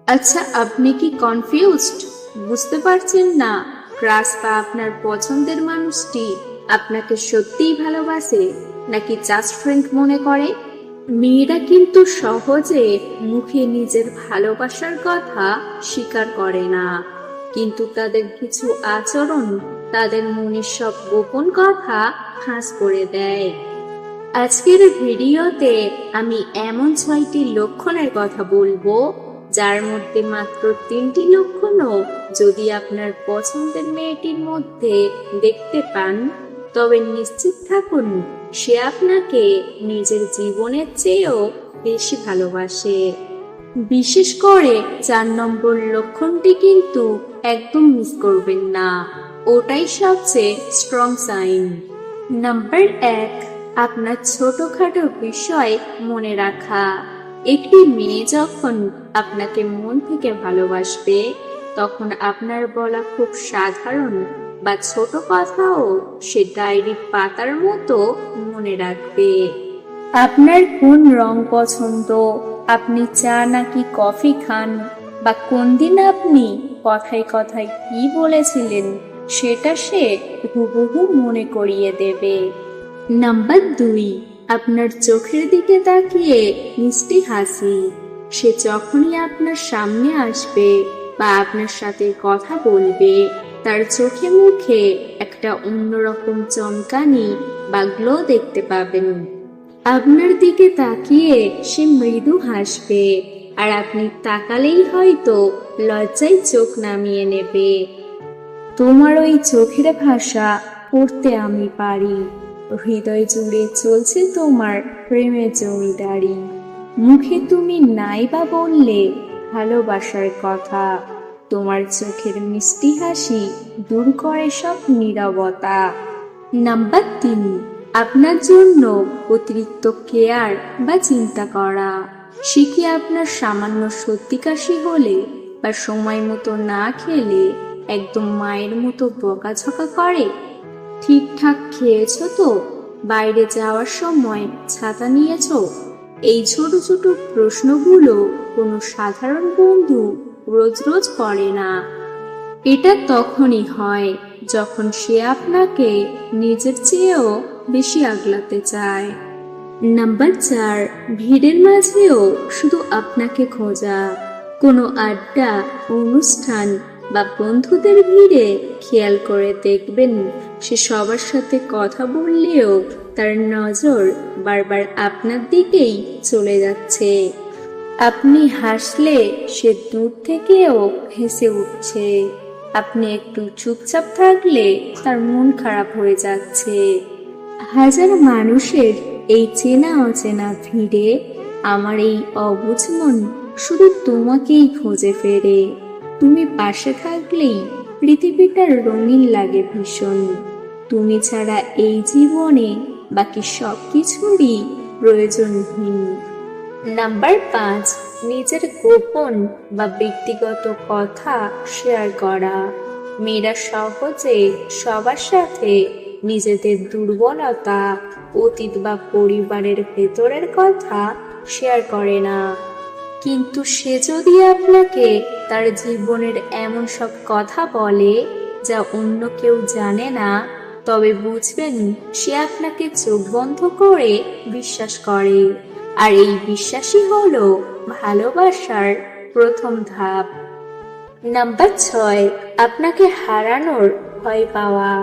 আচ্ছা, আপনি কি কনফিউজড? বুঝতে পারছেন না ক্রাশ বা আপনার পছন্দের মানুষটি আপনাকে সত্যিই ভালোবাসে নাকি জাস্ট ফ্রেন্ড মনে করে? মেয়েরা কিন্তু সহজে মুখে নিজের ভালোবাসার কথা স্বীকার করে না, কিন্তু তাদের কিছু আচরণ তাদের মনের সব গোপন কথা ফাঁস করে দেয়। আজকের ভিডিওতে আমি এমন 6টি লক্ষণের কথা বলবো, যার মধ্যে মাত্র 3টি লক্ষণও যদি আপনার পছন্দের মেয়েটির মধ্যে দেখতে পান, তবে নিশ্চিত থাকুন সে আপনাকে নিজের জীবনের চেয়েও বেশি ভালোবাসে। বিশেষ করে 4 নম্বর লক্ষণটি কিন্তু একদম মিস করবেন না, ওটাই সবচেয়ে স্ট্রং সাইন। নাম্বার 1, আপনার ছোটখাটো বিষয় মনে রাখা। একটি মেয়ে যখন আপনাকে মন থেকে ভালোবাসবে, তখন আপনার বলা খুব সাধারণ বা ছোট কথাও সে ডায়েরির পাতার মতো মনে রাখবে। আপনার কোন রং পছন্দ, আপনি চা নাকি কফি খান, বা কোন দিন আপনি কথায় কথায় কি বলেছিলেন সেটা সে হুবহু মনে করিয়ে দেবে। নাম্বার 2, আপনার চোখের দিকে তাকিয়ে মিষ্টি হাসি। সে যখনই আপনার সামনে আসবে বা আপনার সাথে কথা বলবে, তার চোখে মুখে একটা অন্যরকম চমকানি বা গ্লো দেখতে পাবেন। আপনার দিকে তাকিয়ে সে মৃদু হাসবে, আর আপনি তাকালেই হয়তো লজ্জায় চোখ নামিয়ে নেবে। তোমার ওই চোখের ভাষা পড়তে আমি পারি, হৃদয় জুড়ে চলছে তোমার প্রেমের জমিদারি। মুখে তুমি নাই বা বললে ভালোবাসার কথা, তোমার চোখের মিষ্টি হাসি দূর করে সব নীরবতা। নাম্বার 3, আপনার জন্য অতিরিক্ত কেয়ার বা চিন্তা করা। সে কি আপনার সামান্য সর্দি কাশি হলে বা সময় মতো না খেলে একদম মায়ের মতো বকাঝকা করে? ঠিকঠাক খেয়েছো তো? বাইরে যাওয়ার সময় ছাতা নিয়েছো? এই ছোট ছোট প্রশ্নগুলো কোনো সাধারণ বন্ধু রোজ রোজ করে না। এটা তখনই হয় যখন সে আপনাকে নিজের চেয়েও বেশি আগলাতে চায়। নাম্বার 4, ভিড়ের মাঝেও শুধু আপনাকে খোঁজা। কোনো আড্ডা, অনুষ্ঠান বা বন্ধুদের ভিড়ে খেয়াল করে দেখবেন সে সবার সাথে কথা বললেও তার নজর বারবার আপনার দিকেই চলে যাচ্ছে। আপনি হাসলে সে দূর থেকেও হেসে উঠছে। আপনি একটু চুপচাপ থাকলে তার মন খারাপ হয়ে যাচ্ছে। হাজার মানুষের এই চেনা অচেনা ভিড়ে আমার এই অবুঝ মন শুধু তোমাকেই খুঁজে ফেরে। তুমি পাশে থাকলেই পৃথিবীটা রঙিন লাগে ভীষণ। তুমি ছাড়া এই জীবনে বাকি সব কিছুরই প্রয়োজনহীন। নাম্বার 5, নিজের গোপন বা ব্যক্তিগত কথা শেয়ার করা। মেয়েরা সহজে সবার সাথে নিজেদের দুর্বলতা, অতীত বা পরিবারের ভেতরের কথা শেয়ার করে না, কিন্তু সে যদি আপনাকে তার জীবনের এমন সব কথা বলে যা অন্য কেউ জানে না, তবে বুঝবেন সে আপনাকে চোখ বন্ধ করে বিশ্বাস করে। আর এই বিশ্বাসই হলো ভালোবাসার প্রথম ধাপ। নাম্বার 6, আপনাকে হারানোর ভয় পাওয়া।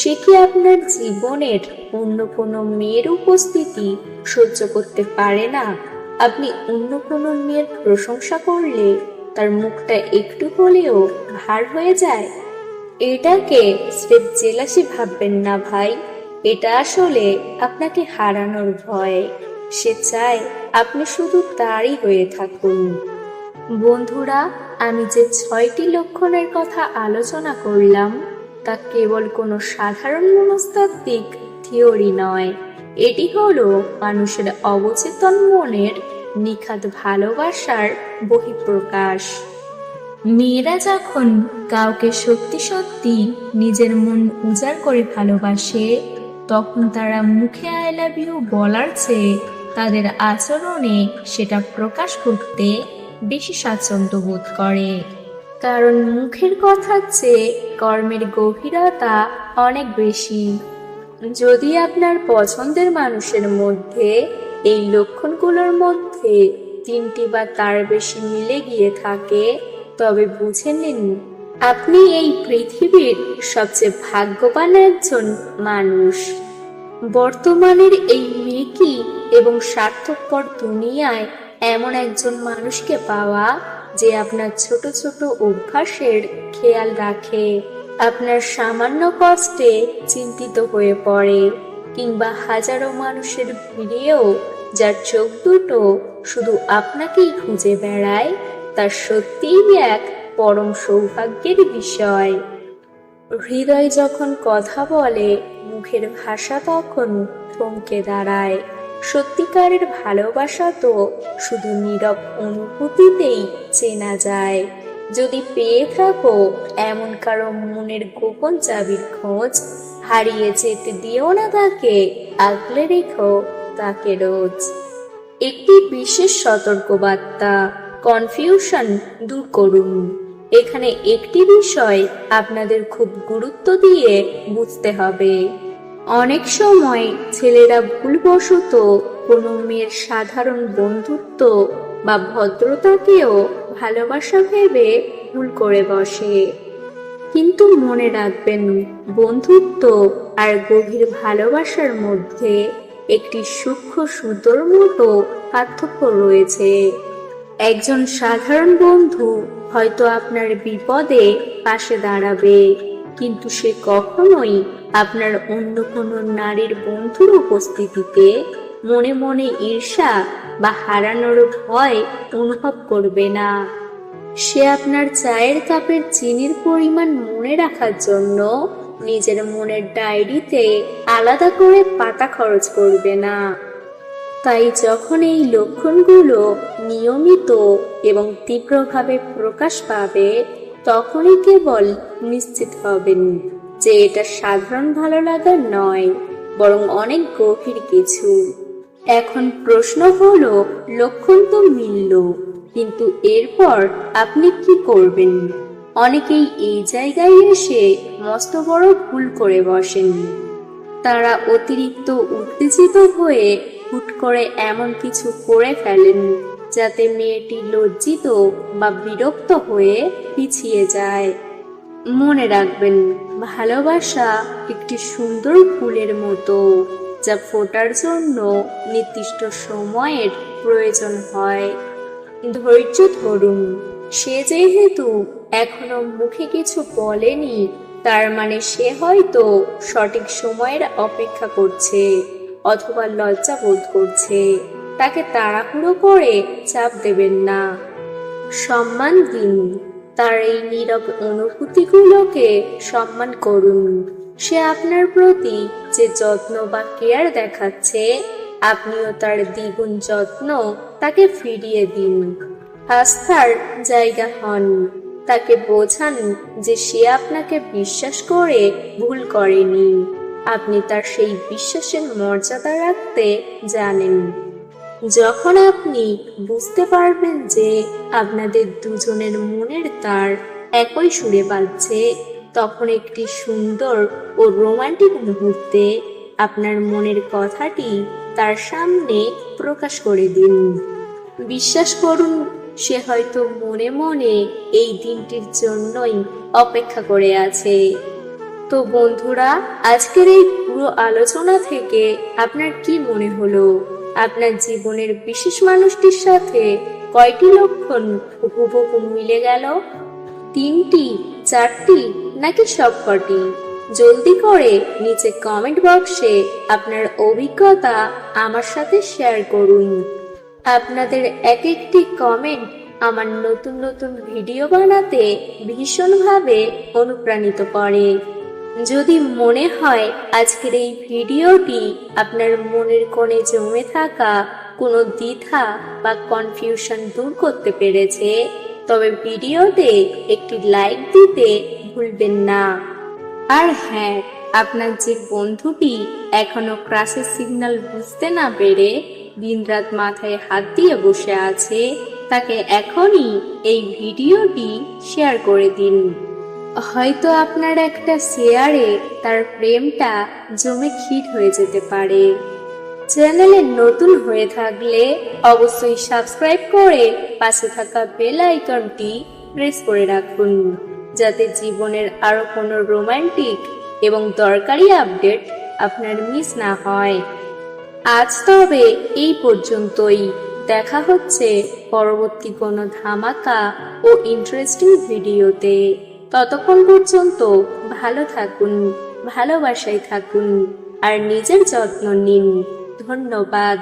সে কি আপনার জীবনের অন্য কোনো মেয়ের উপস্থিতি সহ্য করতে পারে না? আপনি অন্য কোনো মেয়ের প্রশংসা করলে তার মুখটা একটু হলেও ভার হয়ে যায়? এটাকে স্রেফ জেলাসি ভাববেন না ভাই, এটা আসলে আপনাকে হারানোর ভয়। সে চায় আপনি শুধু তারই হয়ে থাকুন। বন্ধুরা, আমি যে 6টি লক্ষণের কথা আলোচনা করলাম তা কেবল কোনো সাধারণ মনস্তাত্ত্বিক থিওরি নয়, এটি হলো মানুষের অবচেতন মনের নিখাদ ভালোবাসার বহিঃপ্রকাশ। মেয়েরা যখন কাউকে সত্যি সত্যি নিজের মন উজাড় করে ভালোবাসে, তখন তারা মুখে আই লাভ ইউ বলার চেয়ে তাদের আচরণে সেটা প্রকাশ করতে বেশি স্বাচ্ছন্দ্য বোধ করে। কারণ মুখের কথার চেয়ে কর্মের গভীরতা অনেক বেশি। যদি আপনার পছন্দের মানুষের মধ্যে এই লক্ষণগুলোর মধ্যে 3টি বা তার বেশি মিলে গিয়ে থাকে, তবে বুঝে নিন আপনি এই পৃথিবীর সবচেয়ে ভাগ্যবান একজন মানুষ। বর্তমানের এই মেকি এবং স্বার্থপর দুনিয়ায় এমন একজন মানুষকে পাওয়া যে আপনার ছোট ছোট অভ্যাসের খেয়াল রাখে, আপনার সামান্য কষ্টে চিন্তিত হয়ে পড়ে, কিংবা হাজারো মানুষের ভিড়েও যার চোখ দুটো শুধু আপনাকেই খুঁজে বেড়ায়, তার সত্যিই এক পরম সৌভাগ্যের বিষয়। হৃদয় যখন কথা বলে, মুখের ভাষা তখন থমকে দাঁড়ায়। সত্যিকারের ভালোবাসা তো শুধু নীরব অনুভূতিতেই চেনা যায়। যদি পেয়ে থাকো এমন কারো মনের গোপন চাবির খোঁজ, হারিয়ে যেতে দিও না তাকে, আগলে রেখো তাকে রোজ। একটি বিশেষ সতর্কবার্তা, কনফিউশন দূর করুন। এখানে একটি বিষয় আপনাদের খুব গুরুত্ব দিয়ে বুঝতে হবে। অনেক সময় ছেলেরা ভুলবশত কোনো মেয়ের সাধারণ বন্ধুত্ব বা ভদ্রতাকেও ভালোবাসা ভেবে ভুল করে বসে। কিন্তু মনে রাখবেন, বন্ধুত্ব আর গভীর ভালোবাসার মধ্যে একটি সূক্ষ্ম সুতোর মতো পার্থক্য রয়েছে। একজন সাধারণ বন্ধু হয়তো আপনার বিপদে পাশে দাঁড়াবে, কিন্তু সে কখনোই আপনার অন্য কোনো নারীর বন্ধুর উপস্থিতিতে মনে মনে ঈর্ষা বা হারানোর ভয় অনুভব করবে না। সে আপনার চায়ের কাপের চিনির পরিমাণ মনে রাখার জন্য নিজের মনের ডায়েরিতে আলাদা করে পাতা খরচ করবে না। তাই যখন এই লক্ষণগুলো নিয়মিত এবং তীব্রভাবে প্রকাশ পাবে, তখনই কেবল নিশ্চিত হবেন যে এটা সাধারণ ভালো লাগা নয়, বরং অনেক গভীর কিছু। এখন প্রশ্ন হলো, লক্ষণ তো মিলল, কিন্তু এরপর আপনি কি করবেন? অনেকেই এই জায়গায় এসে মস্ত বড় ভুল করে বসেন। তারা অতিরিক্ত উত্তেজিত হয়ে হুট করে এমন কিছু করে ফেলেন যাতে মেয়েটি লজ্জিত বা বিরক্ত হয়ে পিছিয়ে যায়। মনে রাখবেন, ভালোবাসা একটি সুন্দর ফুলের মতো, যা ফোটার জন্য নির্দিষ্ট সময়ের প্রয়োজন হয়। ধৈর্য ধরুন। সে যেহেতু এখনো মুখে কিছু বলেনি, তার মানে সে হয়তো সঠিক সময়ের অপেক্ষা করছে অথবা লজ্জা বোধ করছে। তাকে তাড়াহুড়ো করে চাপ দেবেন না, সম্মান দিন। তার এই নীরব অনুভূতিগুলোকে সম্মান করুন। সে আপনার প্রতি যে যত্ন বা কেয়ার দেখাচ্ছে, আপনিও তার দ্বিগুণ যত্ন তাকে ফিরিয়ে দিন। আস্থার জায়গা হন। তাকে বোঝান যে সে আপনাকে বিশ্বাস করে ভুল করেনি। আপনি তার সেই বিশ্বাসের মর্যাদা রাখতে জানেন। যখন আপনি বুঝতে পারবেন যে আপনাদের দুজনের মনের তার একই সুরে বাজছে, তখন একটি সুন্দর ও রোমান্টিক মুহূর্তে আপনার মনের কথাটি তার সামনে প্রকাশ করে দিন। বিশ্বাস করুন, সে হয়তো মনে মনে এই দিনটির জন্যই অপেক্ষা করে আছে। তো বন্ধুরা, আজকের এই পুরো আলোচনা থেকে আপনার কি মনে হলো? আপনার জীবনের বিশেষ মানুষটির সাথে কয়টি লক্ষণ হুবহু মিলে গেল? 3টি, 4টি, নাকি সবকটি? জলদি করে নিচে কমেন্ট বক্সে আপনার অভিজ্ঞতা আমার সাথে শেয়ার করুন। আপনাদের এক একটি কমেন্ট আমার নতুন নতুন ভিডিও বানাতে ভীষণভাবে অনুপ্রাণিত করে। যদি মনে হয় আজকের এই ভিডিওটি আপনার মনের কোণে জমে থাকা কোনো দ্বিধা বা কনফিউশন দূর করতে পেরেছে, তবে ভিডিওতে একটি লাইক দিতে ভুলবেন না। আর হ্যাঁ, আপনার যে বন্ধুটি এখনো ক্রাশের সিগন্যাল বুঝতে না পেরে দিনরাত মাথায় হাত দিয়ে বসে আছে, তাকে এখনই এই ভিডিওটি শেয়ার করে দিন। হয়তো আপনার একটা শেয়ারে তার প্রেমটা জমে ক্ষীর হয়ে যেতে পারে। চ্যানেলে নতুন হয়ে থাকলে অবশ্যই সাবস্ক্রাইব করে পাশে থাকা বেল আইকনটি প্রেস করে রাখুন, যাতে জীবনের আরো কোনো রোমান্টিক এবং দরকারি আপডেট আপনার মিস না হয়। আজ তবে এই পর্যন্তই। দেখা হচ্ছে পরবর্তী কোনো ধামাকা ও ইন্টারেস্টিং ভিডিওতে। ততক্ষণ পর্যন্ত ভালো থাকুন, ভালোবাসায় থাকুন আর নিজের যত্ন নিন। ধন্যবাদ।